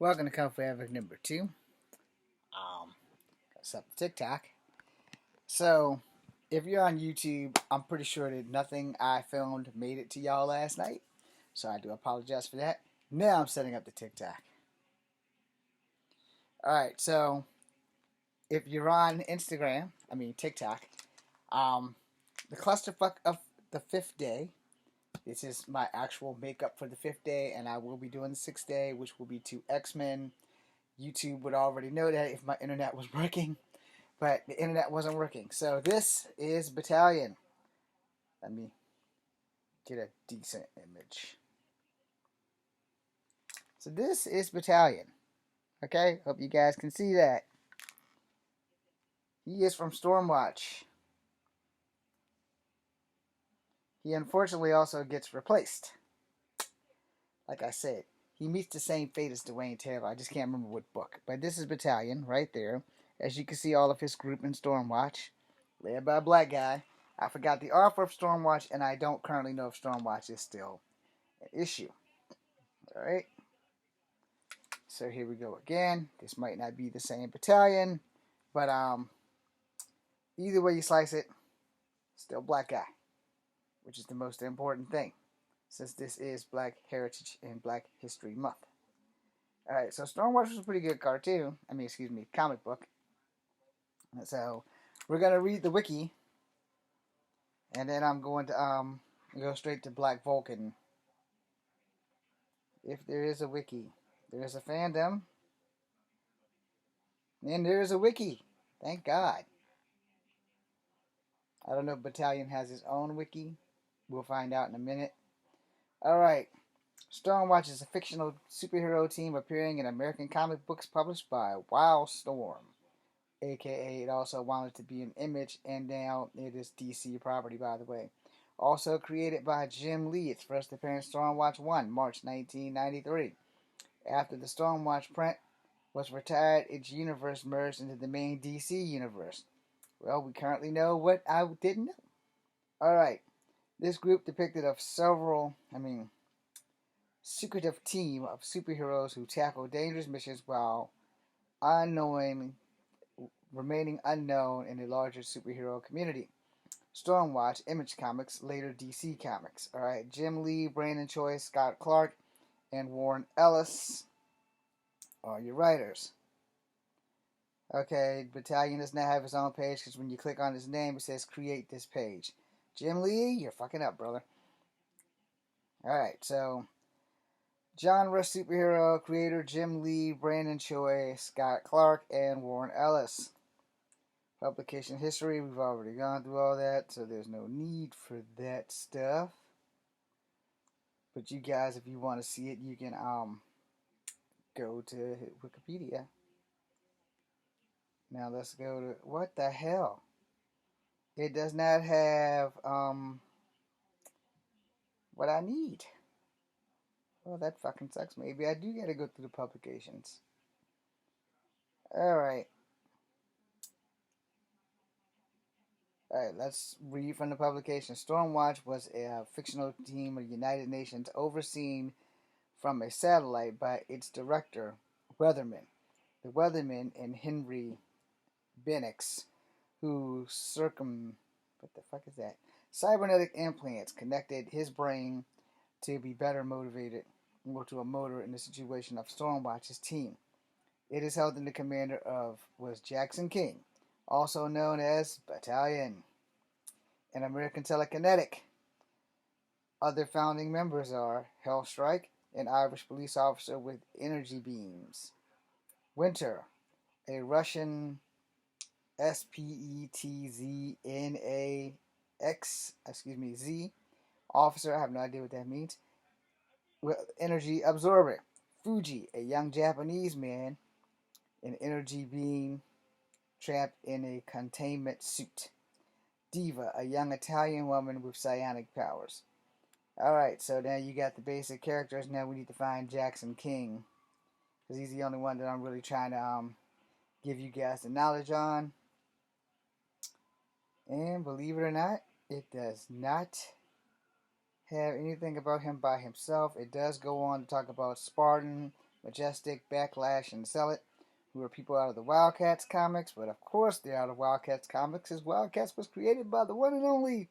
Welcome to Kung Fu Epic number 2. Got set up TikTok. So, if you're on YouTube, I'm pretty sure that nothing I filmed made it to y'all last night. So I do apologize for that. Now I'm setting up the TikTok. Alright, so if you're on TikTok, um, the clusterfuck of the 5th day. This is my actual makeup for the 5th day, and I will be doing the 6th day, which will be 2 X-Men. YouTube would already know that if my internet was working, but the internet wasn't working. So this is Battalion. Let me get a decent image. So this is Battalion. Okay, hope you guys can see that. He is from Stormwatch. He unfortunately also gets replaced. Like I said, he meets the same fate as Dwayne Taylor. I just can't remember what book. But this is Battalion right there. As you can see, all of his group in Stormwatch, led by a black guy. I forgot the author of Stormwatch, and I don't currently know if Stormwatch is still an issue. Alright. So here we go again. This might not be the same Battalion, but either way you slice it, still black guy, which is the most important thing, since this is Black Heritage and Black History Month. Alright, so Stormwatch was a pretty good comic book. So we're gonna read the wiki, and then I'm going to go straight to Black Vulcan. If there is a wiki, there's a fandom, and there's a wiki. Thank God. I don't know if Battalion has his own wiki. We'll find out in a minute. Alright. Stormwatch is a fictional superhero team appearing in American comic books published by Wildstorm. AKA, it also wanted to be an Image, and now it is DC property, by the way. Also created by Jim Lee. Its first appearance, Stormwatch 1, March 1993. After the Stormwatch print was retired, its universe merged into the main DC universe. Well, we currently know what I didn't know. Alright. This group depicted of secretive team of superheroes who tackle dangerous missions while remaining unknown in the larger superhero community. Stormwatch, Image Comics, later DC Comics. Alright, Jim Lee, Brandon Choi, Scott Clark, and Warren Ellis are your writers. Okay, Battalion does not have his own page because when you click on his name, it says create this page. Jim Lee, you're fucking up, brother. Alright, so genre superhero creator Jim Lee, Brandon Choi, Scott Clark, and Warren Ellis. Publication history, we've already gone through all that, so there's no need for that stuff. But you guys, if you want to see it, you can go to Wikipedia. Now let's go to, what the hell? It does not have what I need. Well, that fucking sucks. Maybe I do gotta go through the publications. Alright. Alright, let's read from the publication. Stormwatch was a fictional team of the United Nations overseen from a satellite by its director, Weatherman. The Weatherman and Henry Bennix, who what the fuck is that? Cybernetic implants connected his brain to be better motivated or to a motor in the situation of Stormwatch's team. It is held in the commander of was Jackson King, also known as Battalion, and American Telekinetic. Other founding members are Hellstrike, an Irish police officer with energy beams. Winter, a Russian Z officer, I have no idea what that means, with energy absorber. Fuji, a young Japanese man, an energy beam trapped in a containment suit. Diva, a young Italian woman with psionic powers. Alright, so now you got the basic characters. Now we need to find Jackson King, because he's the only one that I'm really trying to give you guys the knowledge on. And believe it or not, it does not have anything about him by himself. It does go on to talk about Spartan, Majestic, Backlash, and Zealot, who are people out of the Wildcats comics. But of course, they're out of Wildcats comics, as Wildcats was created by the one and only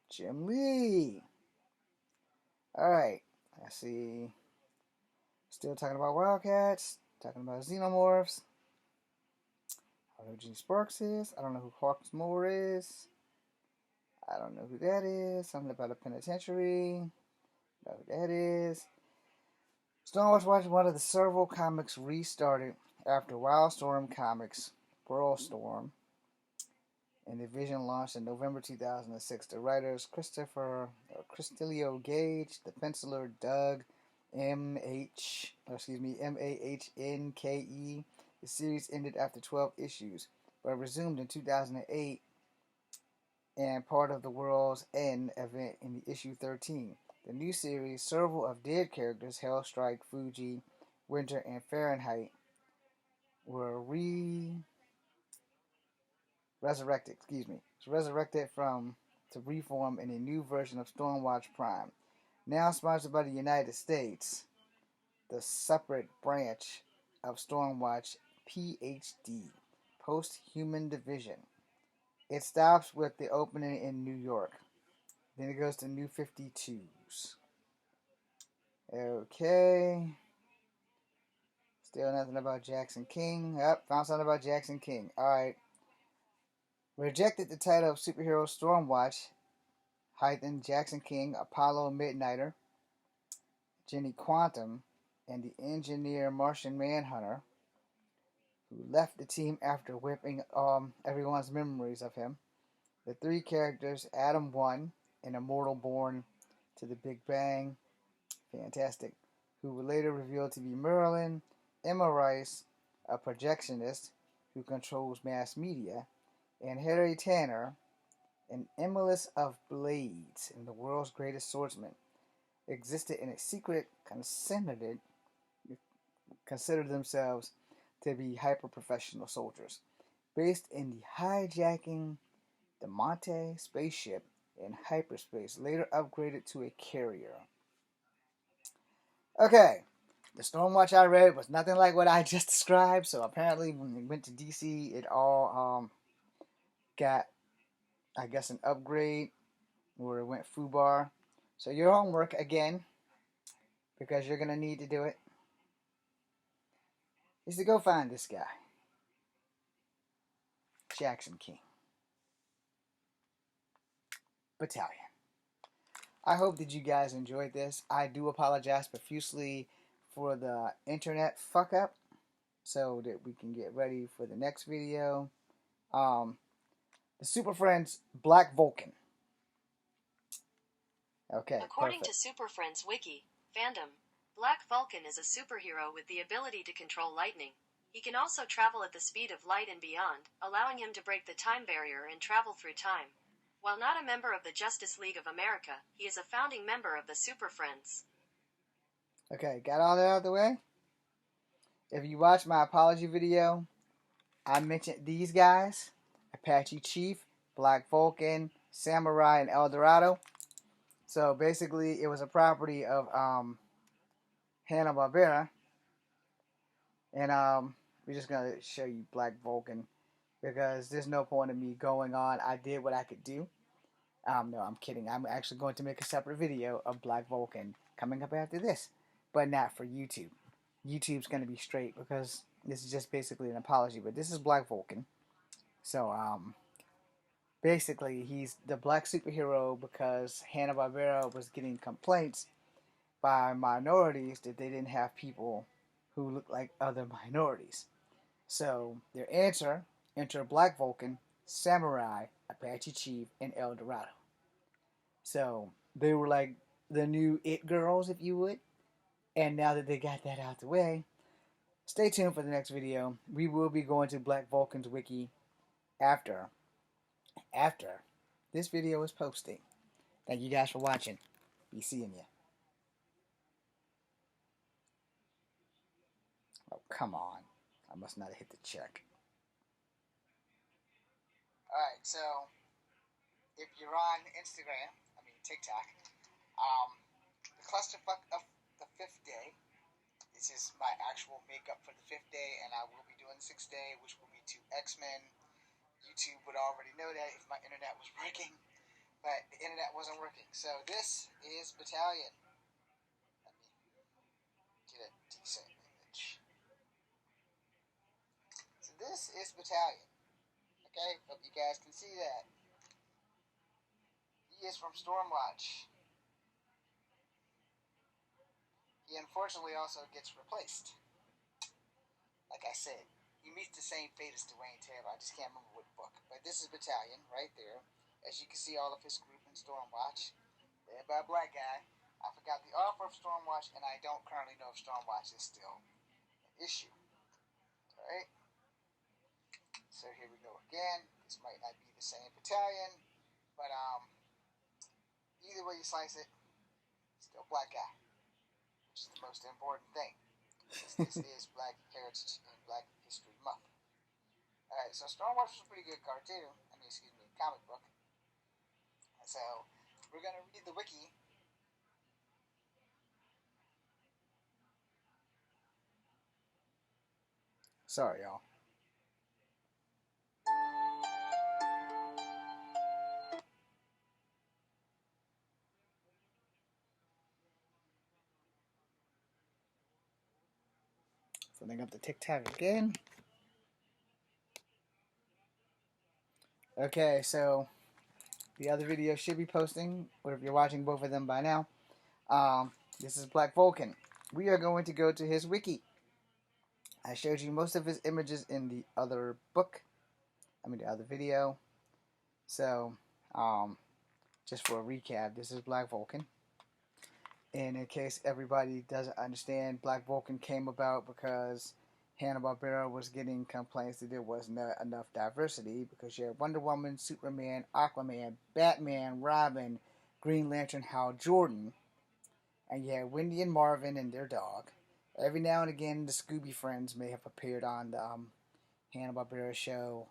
Jim Lee. Alright, I see. Still talking about Wildcats, talking about Xenomorphs. I don't know who Gene Sparks is. I don't know who Hawks Moore is. I don't know who that is. Something about a penitentiary. I don't know who that is. Stormwatch was one of the several comics restarted after Wildstorm Comics' Whirlstorm, and the Vision launched in November 2006. The writers Christilio Gage, the penciler Doug Mahnke. The series ended after 12 issues, but resumed in 2008 and part of the World's End event in the issue 13. The new series, several of dead characters, Hellstrike, Fuji, Winter, and Fahrenheit, were resurrected. Resurrected to reform in a new version of Stormwatch Prime. Now sponsored by the United States, the separate branch of Stormwatch, PhD, Post-Human Division. It stops with the opening in New York. Then it goes to New 52s. Okay. Still nothing about Jackson King. Found something about Jackson King. Alright. Rejected the title of superhero Stormwatch. Hyphen Jackson King, Apollo Midnighter, Jenny Quantum, and the engineer Martian Manhunter, who left the team after whipping everyone's memories of him. The three characters, Adam 1, an immortal born to the Big Bang, fantastic, who were later revealed to be Merlin, Emma Rice, a projectionist who controls mass media, and Harry Tanner, an emulous of blades and the world's greatest swordsman, existed in a secret, considered themselves to be hyper-professional soldiers, based in the hijacking the Monte spaceship in hyperspace, later upgraded to a carrier. Okay, the Stormwatch I read was nothing like what I just described, so apparently when we went to DC, it all got, I guess, an upgrade, where it went FUBAR. So your homework, again, because you're going to need to do it, is to go find this guy, Jackson King Battalion. I hope that you guys enjoyed this. I do apologize profusely for the internet fuck up, so that we can get ready for the next video. The Super Friends Black Vulcan. Okay, according perfect. to Super Friends Wiki, fandom, Black Vulcan is a superhero with the ability to control lightning. He can also travel at the speed of light and beyond, allowing him to break the time barrier and travel through time. While not a member of the Justice League of America, he is a founding member of the Super Friends. Okay, got all that out of the way? If you watch my apology video, I mentioned these guys: Apache Chief, Black Vulcan, Samurai, and El Dorado. So basically, it was a property of Hanna-Barbera. And we're just going to show you Black Vulcan, because there's no point in me going on. I did what I could do. No, I'm kidding. I'm actually going to make a separate video of Black Vulcan coming up after this, but not for YouTube. YouTube's going to be straight, because this is just basically an apology. But this is Black Vulcan. So, basically, he's the black superhero because Hanna-Barbera was getting complaints by minorities that they didn't have people who look like other minorities. So their answer: enter Black Vulcan, Samurai, Apache Chief, and El Dorado. So they were like the new it girls, if you would. And now that they got that out the way, stay tuned for the next video. We will be going to Black Vulcan's wiki after this video is posting. Thank you guys for watching. Be seeing you. Oh, come on. I must not have hit the check. Alright, so if you're on TikTok, the clusterfuck of the 5th day This is my actual makeup for the 5th day, and I will be doing the 6th day, which will be 2 X-Men. YouTube would already know that if my internet was working, but the internet wasn't working. So this is Battalion. Let me get a decent image. So this is Battalion. Okay, hope you guys can see that. He is from Stormwatch. He unfortunately also gets replaced. Like I said, he meets the same fate as Dwayne Taylor. I just can't remember what book. But this is Battalion right there. As you can see, all of his group in Stormwatch. Led by a black guy. I forgot the author of Stormwatch, and I don't currently know if Stormwatch is still an issue. Alright? So here we go again. This might not be the same Battalion, but either way you slice it, still black guy, which is the most important thing. This is Black Heritage and Black History Month. Alright, so Stormwatch was a pretty good cartoon. Comic book. So, we're going to read the wiki. Sorry, y'all. Setting up the TikTok again. Okay, so the other video should be posting, or if you're watching both of them by now. This is Black Vulcan. We are going to go to his wiki. I showed you most of his images in the other book. The other video. So, just for a recap, this is Black Vulcan. And in case everybody doesn't understand, Black Vulcan came about because Hanna-Barbera was getting complaints that there was not enough diversity, because you had Wonder Woman, Superman, Aquaman, Batman, Robin, Green Lantern, Hal Jordan, and you had Wendy and Marvin and their dog. Every now and again, the Scooby Friends may have appeared on the Hanna-Barbera show.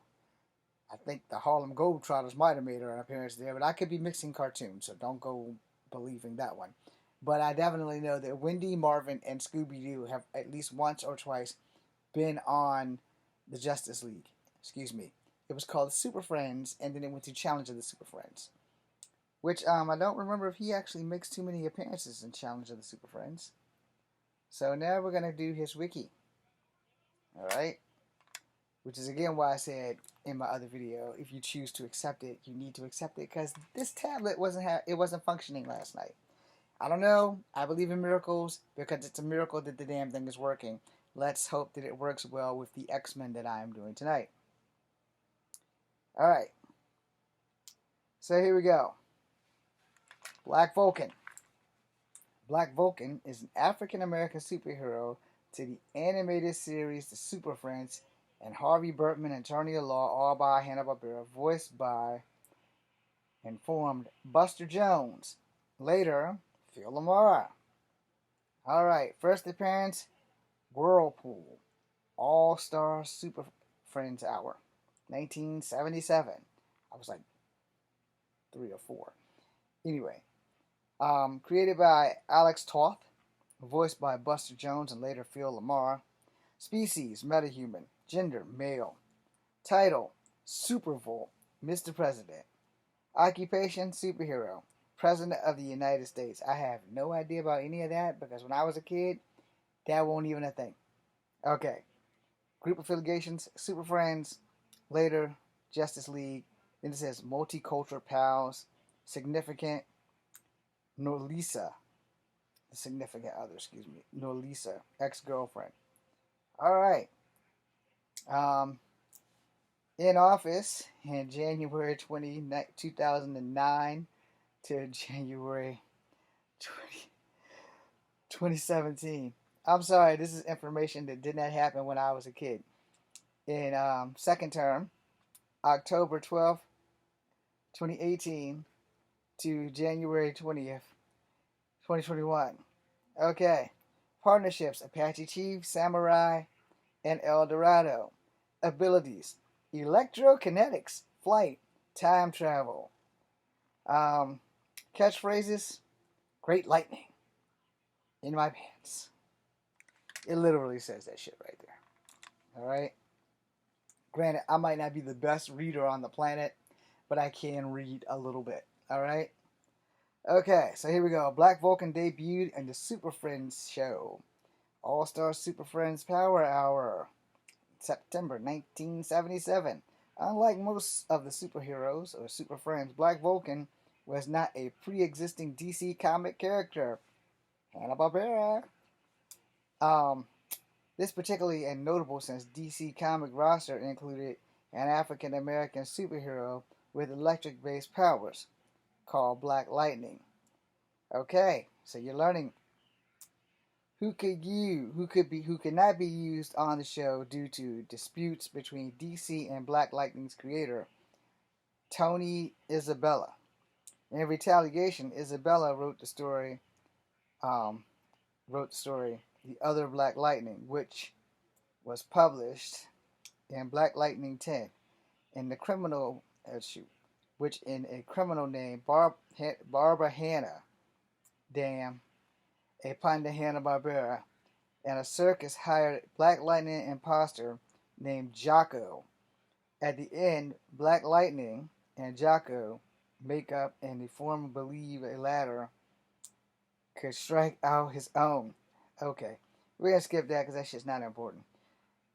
I think the Harlem Globetrotters might have made an appearance there, but I could be mixing cartoons, so don't go believing that one. But I definitely know that Wendy, Marvin, and Scooby-Doo have at least once or twice been on the Justice League. Excuse me. It was called Super Friends, and then it went to Challenge of the Super Friends. Which, I don't remember if he actually makes too many appearances in Challenge of the Super Friends. So now we're going to do his wiki. Alright? Which is again why I said in my other video, if you choose to accept it, you need to accept it, because this tablet wasn't functioning last night. I don't know. I believe in miracles, because it's a miracle that the damn thing is working. Let's hope that it works well with the X-Men that I am doing tonight. Alright. So here we go. Black Vulcan. Black Vulcan is an African-American superhero to the animated series The Super Friends and Harvey Birdman and Attorney at Law, all by Hanna-Barbera, voiced by and formed Buster Jones. Later, Phil LaMarr. Alright, first appearance, Whirlpool, All-Star Super Friends Hour, 1977. I was like 3 or 4. Anyway, created by Alex Toth, voiced by Buster Jones and later Phil LaMarr. Species, metahuman. Gender, male. Title, Supervol, Mr. President. Occupation, superhero. President of the United States. I have no idea about any of that, because when I was a kid, that wasn't even a thing. Okay. Group affiliations, Super Friends. Later, Justice League. Then it says Multicultural Pals. Significant, Norlisa. The significant other, Norlisa, ex-girlfriend. Alright. In office in January 2009 to January 2017. I'm sorry, this is information that did not happen when I was a kid. In second term, October 12th, 2018 to January 20th, 2021. Okay. Partnerships, Apache Chief, Samurai, and El Dorado. Abilities, electrokinetics, flight, time travel. Catchphrases, great lightning in my pants. It literally says that shit right there. Alright? Granted, I might not be the best reader on the planet, but I can read a little bit. Alright? Okay, so here we go. Black Vulcan debuted in the Super Friends show. All-Star Super Friends Power Hour. September 1977. Unlike most of the superheroes or Super Friends, Black Vulcan was not a pre-existing DC comic character. Hanna-Barbera. This particularly and notable since DC comic roster included an African American superhero with electric-based powers called Black Lightning. Okay, so you're learning who could not be used on the show due to disputes between DC and Black Lightning's creator, Tony Isabella. In retaliation, Isabella wrote the story, The Other Black Lightning, which was published in Black Lightning 10, in the criminal which in a criminal named Barbara Hanna, a pun to Hanna-Barbera, and a circus hired Black Lightning imposter named Jocko. At the end, Black Lightning and Jocko make up and the former believe a latter could strike out his own. Okay, we're gonna skip that because that shit's not important.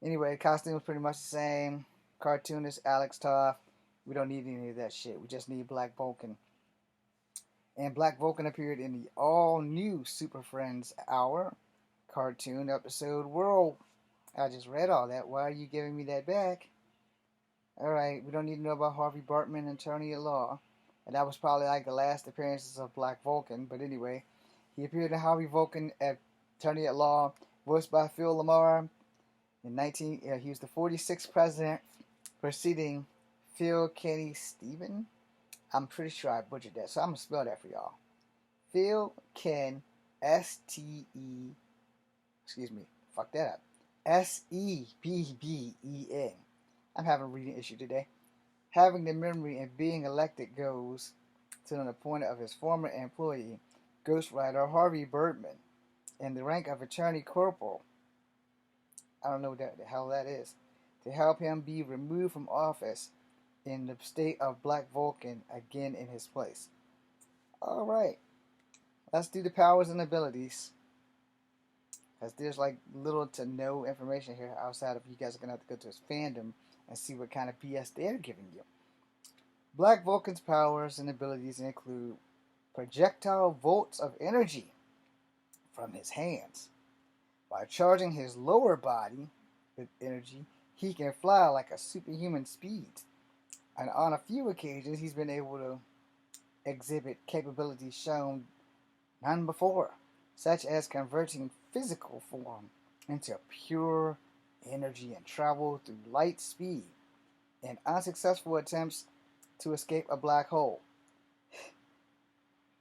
Anyway, the costume is pretty much the same. Cartoonist Alex Toth. We don't need any of that shit. We just need Black Vulcan. And Black Vulcan appeared in the all-new Super Friends Hour cartoon episode World. I just read all that. Why are you giving me that back? Alright, we don't need to know about Harvey Bartman and Attorney at Law. And that was probably like the last appearances of Black Vulcan. But anyway, he appeared in Harvey Vulcan at Attorney at Law, voiced by Phil LaMarr. He was the 46th president, preceding Phil Kenny Stephen. I'm pretty sure I butchered that, so I'm going to spell that for y'all. Phil Ken, fuck that up. Sebben. I'm having a reading issue today. Having the memory and being elected goes to an appointment of his former employee, ghostwriter Harvey Birdman, in the rank of attorney corporal. I don't know what the hell that is. To help him be removed from office in the state of Black Vulcan again in his place. Alright. Let's do the powers and abilities. Because there's like little to no information here outside of you guys are going to have to go to his fandom and see what kind of BS they're giving you. Black Vulcan's powers and abilities include projectile volts of energy from his hands. By charging his lower body with energy, he can fly like a superhuman speed. And on a few occasions, he's been able to exhibit capabilities shown none before, such as converting physical form into pure energy and travel through light speed in unsuccessful attempts to escape a black hole.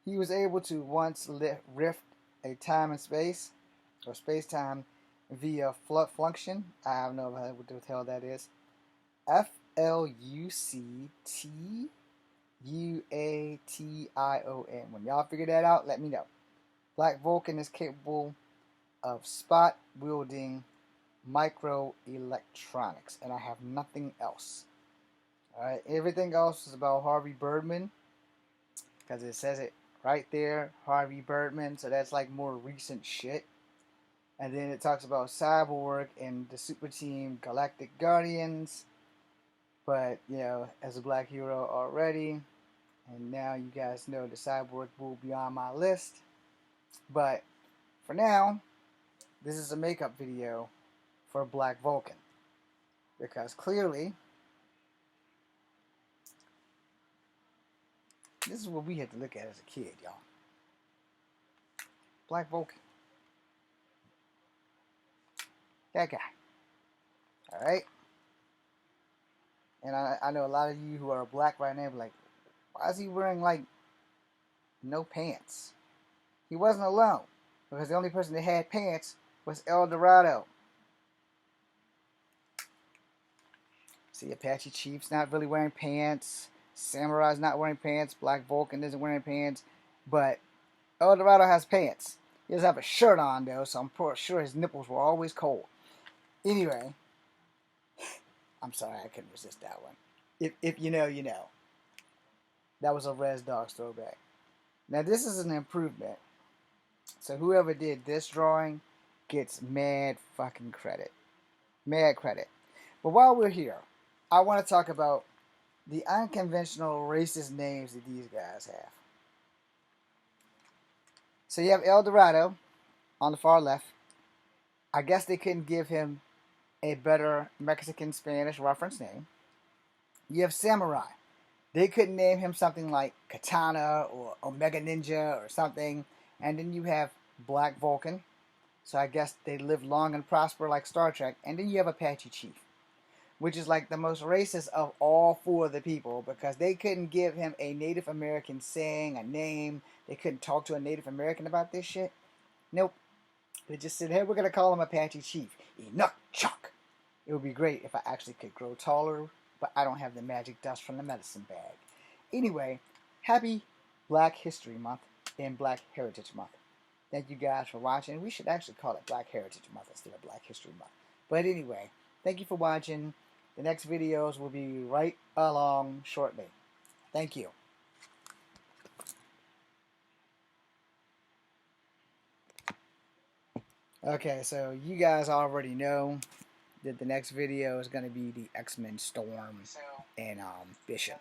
He was able to once rift a time and space, or space-time, via fluxion. I don't know what the hell that is. Fluctuation. When y'all figure that out, let me know. Black Vulcan is capable of spot-wielding microelectronics, and I have nothing else. Alright, everything else is about Harvey Birdman, because it says it right there, Harvey Birdman, so that's like more recent shit. And then it talks about Cyborg and the super team Galactic Guardians, but, you know, as a black hero already, and now you guys know the Cyborg will be on my list. But for now, this is a makeup video for Black Vulcan, because clearly this is what we had to look at as a kid, y'all. Black Vulcan. That guy. Alright? And I know a lot of you who are black right now be like, why is he wearing, like, no pants? He wasn't alone, because the only person that had pants was El Dorado. See, Apache Chief's not really wearing pants. Samurai's not wearing pants. Black Vulcan isn't wearing pants. But El Dorado has pants. He doesn't have a shirt on though, so I'm sure his nipples were always cold. Anyway, I'm sorry I couldn't resist that one. If you know, you know. That was a Res Dogs throwback. Now this is an improvement. So whoever did this drawing gets mad fucking credit. Mad credit. But while we're here, I want to talk about the unconventional racist names that these guys have. So you have El Dorado on the far left. I guess they couldn't give him a better Mexican Spanish reference name. You have Samurai. They couldn't name him something like Katana or Omega Ninja or something. And then you have Black Vulcan. So I guess they live long and prosper like Star Trek. And then you have Apache Chief, which is like the most racist of all four of the people because they couldn't give him a Native American saying, a name. They couldn't talk to a Native American about this shit. Nope. They just said, hey, we're going to call him Apache Chief. Enoch Chuck. It would be great if I actually could grow taller, but I don't have the magic dust from the medicine bag. Anyway, happy Black History Month and Black Heritage Month. Thank you guys for watching. We should actually call it Black Heritage Month instead of Black History Month. But anyway, thank you for watching. The next videos will be right along shortly. Thank you. Okay, so you guys already know that the next video is going to be the X-Men Storm and Bishop.